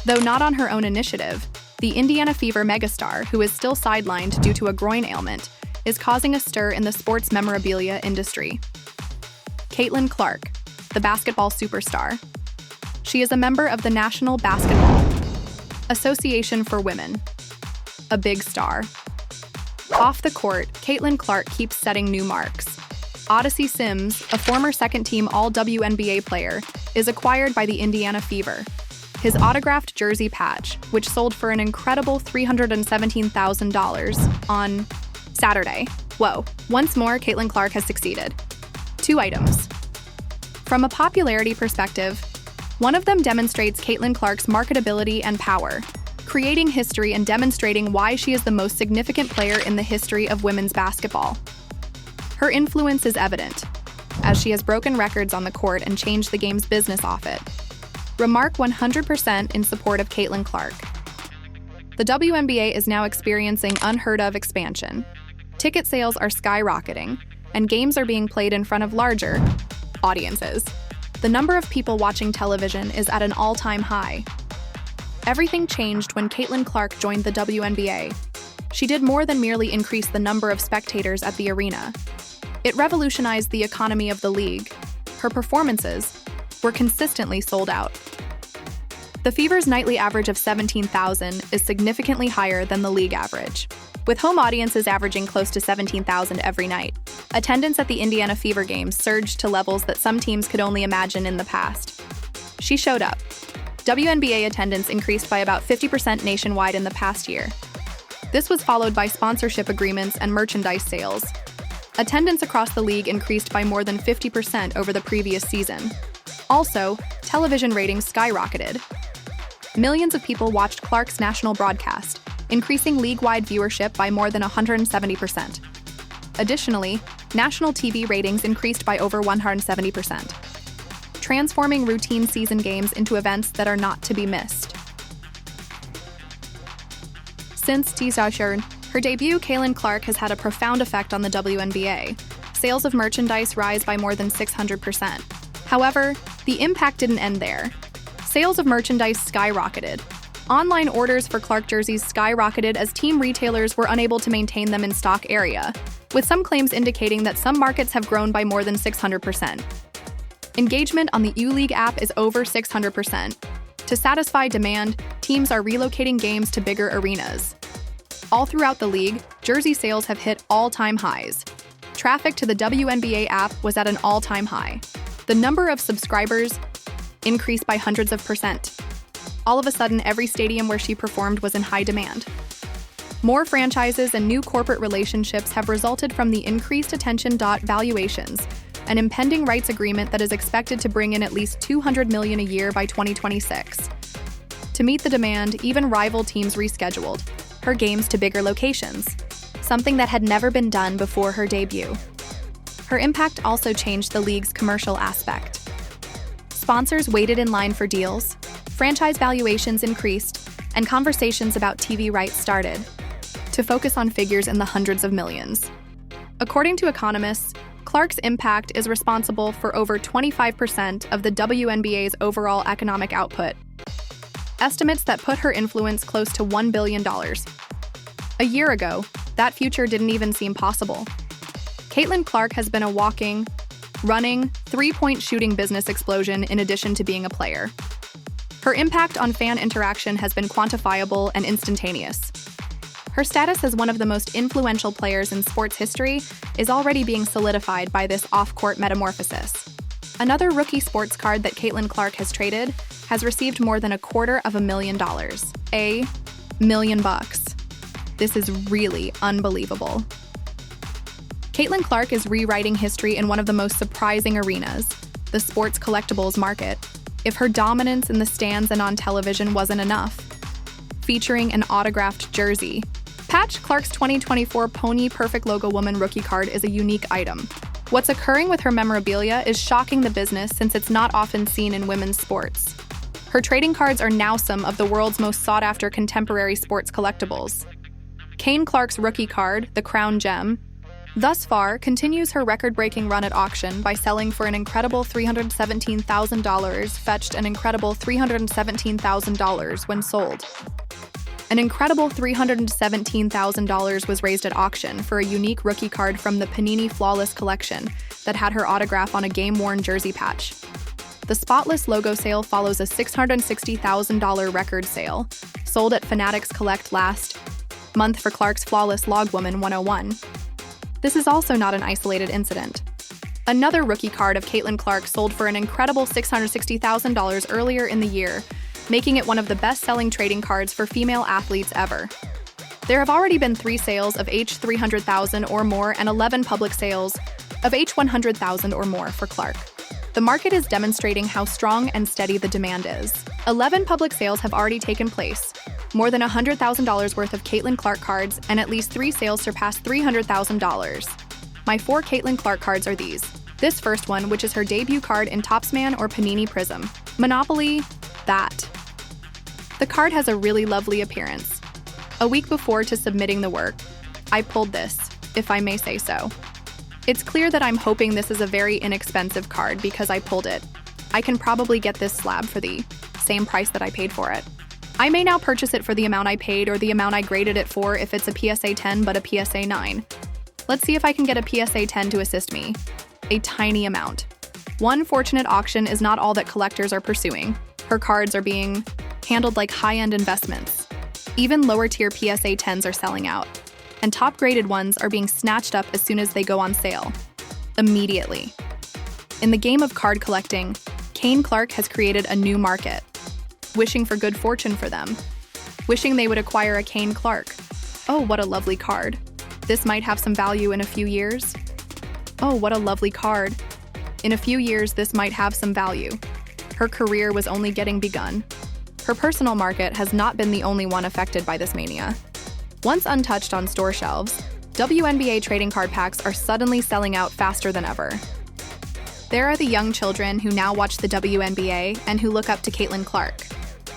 Though not on her own initiative, the Indiana Fever megastar, who is still sidelined due to a groin ailment, is causing a stir in the sports memorabilia industry. Caitlin Clark, the basketball superstar. She is a member of the National Basketball Association for Women. A big star. Off the court, Caitlin Clark keeps setting new marks. Odyssey Sims, a former second-team All-WNBA player, is acquired by the Indiana Fever. His autographed jersey patch, which sold for an incredible $317,000 on Saturday. Whoa. Once more, Caitlin Clark has succeeded. 2 items. From a popularity perspective, one of them demonstrates Caitlin Clark's marketability and power, creating history and demonstrating why she is the most significant player in the history of women's basketball. Her influence is evident, as she has broken records on the court and changed the game's business off it. Remark 100% in support of Caitlin Clark. The WNBA is now experiencing unheard-of expansion. Ticket sales are skyrocketing, and games are being played in front of larger audiences. The number of people watching television is at an all-time high. Everything changed when Caitlin Clark joined the WNBA. She did more than merely increase the number of spectators at the arena. It revolutionized the economy of the league. Her performances were consistently sold out. The Fever's nightly average of 17,000 is significantly higher than the league average, with home audiences averaging close to 17,000 every night. Attendance at the Indiana Fever games surged to levels that some teams could only imagine in the past. She showed up. WNBA attendance increased by about 50% nationwide in the past year. This was followed by sponsorship agreements and merchandise sales. Attendance across the league increased by more than 50% over the previous season. Also, television ratings skyrocketed. Millions of people watched Clark's national broadcast, increasing league-wide viewership by more than 170%. Additionally, national TV ratings increased by over 170%, transforming routine season games into events that are not to be missed. Since her debut, Caitlin Clark has had a profound effect on the WNBA. Sales of merchandise rise by more than 600%. However, the impact didn't end there. Sales of merchandise skyrocketed. Online orders for Clark jerseys skyrocketed as team retailers were unable to maintain them in stock area, with some claims indicating that some markets have grown by more than 600%. Engagement on the U-League app is over 600%. To satisfy demand, teams are relocating games to bigger arenas. All throughout the league, jersey sales have hit all-time highs. Traffic to the WNBA app was at an all-time high. The number of subscribers increased by hundreds of %. All of a sudden, every stadium where she performed was in high demand. More franchises and new corporate relationships have resulted from the increased attention. Valuations, an impending rights agreement that is expected to bring in at least $200 million a year by 2026. To meet the demand, even rival teams rescheduled her games to bigger locations, something that had never been done before her debut. Her impact also changed the league's commercial aspect. Sponsors waited in line for deals, franchise valuations increased, and conversations about TV rights started to focus on figures in the hundreds of millions. According to economists, Clark's impact is responsible for over 25% of the WNBA's overall economic output. Estimates that put her influence close to $1 billion. A year ago, that future didn't even seem possible. Caitlin Clark has been a walking, running, three-point shooting business explosion in addition to being a player. Her impact on fan interaction has been quantifiable and instantaneous. Her status as one of the most influential players in sports history is already being solidified by this off-court metamorphosis. Another rookie sports card that Caitlin Clark has traded has received more than $250,000. $1 million. This is really unbelievable. Caitlin Clark is rewriting history in one of the most surprising arenas, the sports collectibles market. If her dominance in the stands and on television wasn't enough, featuring an autographed jersey, Patch Clark's 2024 Pony Perfect Logo Woman rookie card is a unique item. What's occurring with her memorabilia is shocking the business since it's not often seen in women's sports. Her trading cards are now some of the world's most sought-after contemporary sports collectibles. Kane Clark's rookie card, the Crown Gem, Thus far, continues her record-breaking run at auction by selling for an incredible $317,000, fetched an incredible $317,000 when sold. An incredible $317,000 was raised at auction for a unique rookie card from the Panini Flawless collection that had her autograph on a game-worn jersey patch. The Spotless logo sale follows a $660,000 record sale, sold at Fanatics Collect last month for Clark's Flawless Logwoman 101. This is also not an isolated incident. Another rookie card of Caitlin Clark sold for an incredible $660,000 earlier in the year, making it one of the best-selling trading cards for female athletes ever. There have already been 3 sales of H300,000 or more and 11 public sales of H100,000 or more for Clark. The market is demonstrating how strong and steady the demand is. 11 public sales have already taken place, more than $100,000 worth of Caitlin Clark cards, and at least 3 sales surpassed $300,000. My 4 Caitlin Clark cards are these. This first one, which is her debut card in Topps-Man or Panini Prism. Monopoly, that. The card has a really lovely appearance. A week before to submitting the work, I pulled this, if I may say so. It's clear that I'm hoping this is a very inexpensive card because I pulled it. I can probably get this slab for the same price that I paid for it. I may now purchase it for the amount I paid or the amount I graded it for if it's a PSA 10 but a PSA 9. Let's see if I can get a PSA 10 to assist me. A tiny amount. One fortunate auction is not all that collectors are pursuing. Her cards are being handled like high-end investments. Even lower-tier PSA 10s are selling out, and top-graded ones are being snatched up as soon as they go on sale. Immediately. In the game of card collecting, Caitlin Clark has created a new market. Wishing for good fortune for them. Wishing they would acquire a Caitlin Clark. Oh, what a lovely card. This might have some value in a few years. Oh, what a lovely card. In a few years, this might have some value. Her career was only getting begun. Her personal market has not been the only one affected by this mania. Once untouched on store shelves, WNBA trading card packs are suddenly selling out faster than ever. There are the young children who now watch the WNBA and who look up to Caitlin Clark.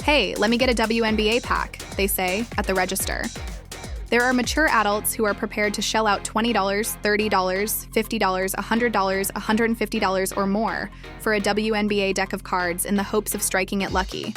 Hey, let me get a WNBA pack, they say, at the register. There are mature adults who are prepared to shell out $20, $30, $50, $100, $150 or more for a WNBA deck of cards in the hopes of striking it lucky.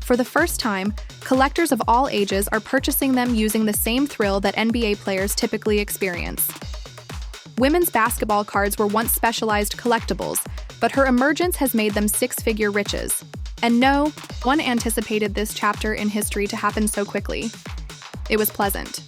For the first time, collectors of all ages are purchasing them using the same thrill that NBA players typically experience. Women's basketball cards were once specialized collectibles, but her emergence has made them 6-figure riches. And no one anticipated this chapter in history to happen so quickly. It was pleasant.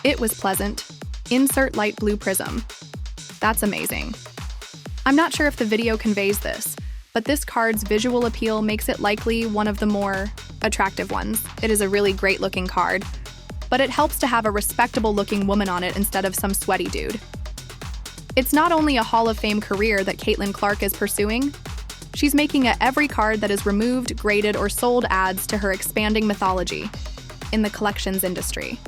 It was pleasant. Insert light blue prism. That's amazing. I'm not sure if the video conveys this, but this card's visual appeal makes it likely one of the more attractive ones. It is a really great-looking card, but it helps to have a respectable-looking woman on it instead of some sweaty dude. It's not only a Hall of Fame career that Caitlin Clark is pursuing, she's making every card that is removed, graded, or sold adds to her expanding mythology in the collections industry.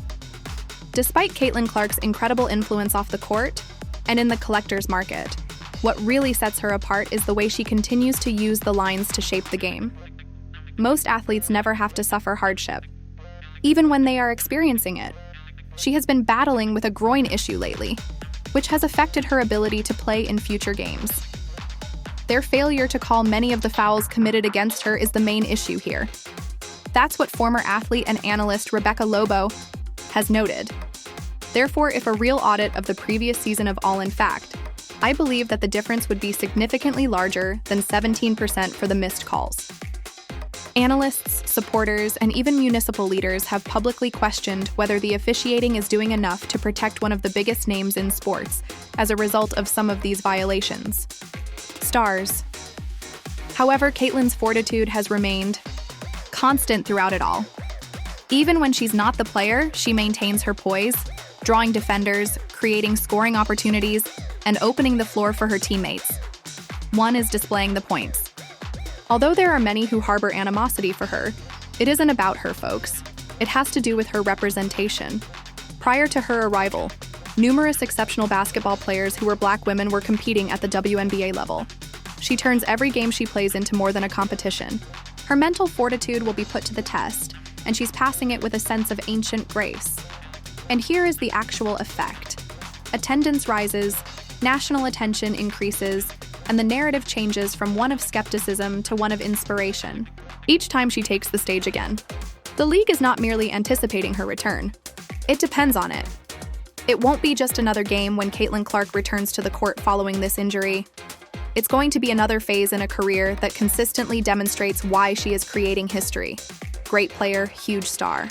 Despite Caitlin Clark's incredible influence off the court and in the collector's market, what really sets her apart is the way she continues to use the lines to shape the game. Most athletes never have to suffer hardship, even when they are experiencing it. She has been battling with a groin issue lately, which has affected her ability to play in future games. Their failure to call many of the fouls committed against her is the main issue here. That's what former athlete and analyst Rebecca Lobo has noted. Therefore, if a real audit of the previous season of All in Fact, I believe that the difference would be significantly larger than 17% for the missed calls. Analysts, supporters, and even municipal leaders have publicly questioned whether the officiating is doing enough to protect one of the biggest names in sports as a result of some of these violations. Stars. However, Caitlin's fortitude has remained constant throughout it all. Even when she's not the player, she maintains her poise, drawing defenders, creating scoring opportunities, and opening the floor for her teammates. One is displaying the points. Although there are many who harbor animosity for her, it isn't about her, folks. It has to do with her representation. Prior to her arrival, numerous exceptional basketball players who were Black women were competing at the WNBA level. She turns every game she plays into more than a competition. Her mental fortitude will be put to the test, and she's passing it with a sense of ancient grace. And here is the actual effect. Attendance rises, national attention increases, and the narrative changes from one of skepticism to one of inspiration each time she takes the stage again. The league is not merely anticipating her return. It depends on it. It won't be just another game when Caitlin Clark returns to the court following this injury. It's going to be another phase in a career that consistently demonstrates why she is creating history. Great player, huge star.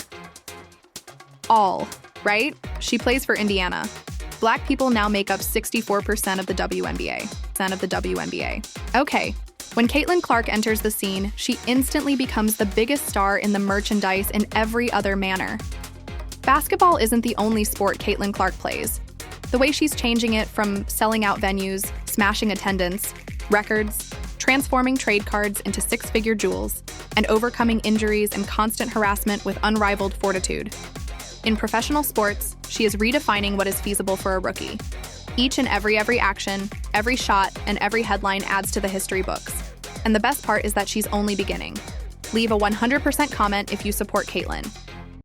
All, right? She plays for Indiana. Black people now make up 64% of the WNBA. Okay, when Caitlin Clark enters the scene, she instantly becomes the biggest star in the merchandise in every other manner. Basketball isn't the only sport Caitlin Clark plays. The way she's changing it from selling out venues, smashing attendance, records, transforming trade cards into six-figure jewels, and overcoming injuries and constant harassment with unrivaled fortitude. In professional sports, she is redefining what is feasible for a rookie. Each and every action, every shot, and every headline adds to the history books. And the best part is that she's only beginning. Leave a 100% comment if you support Caitlin.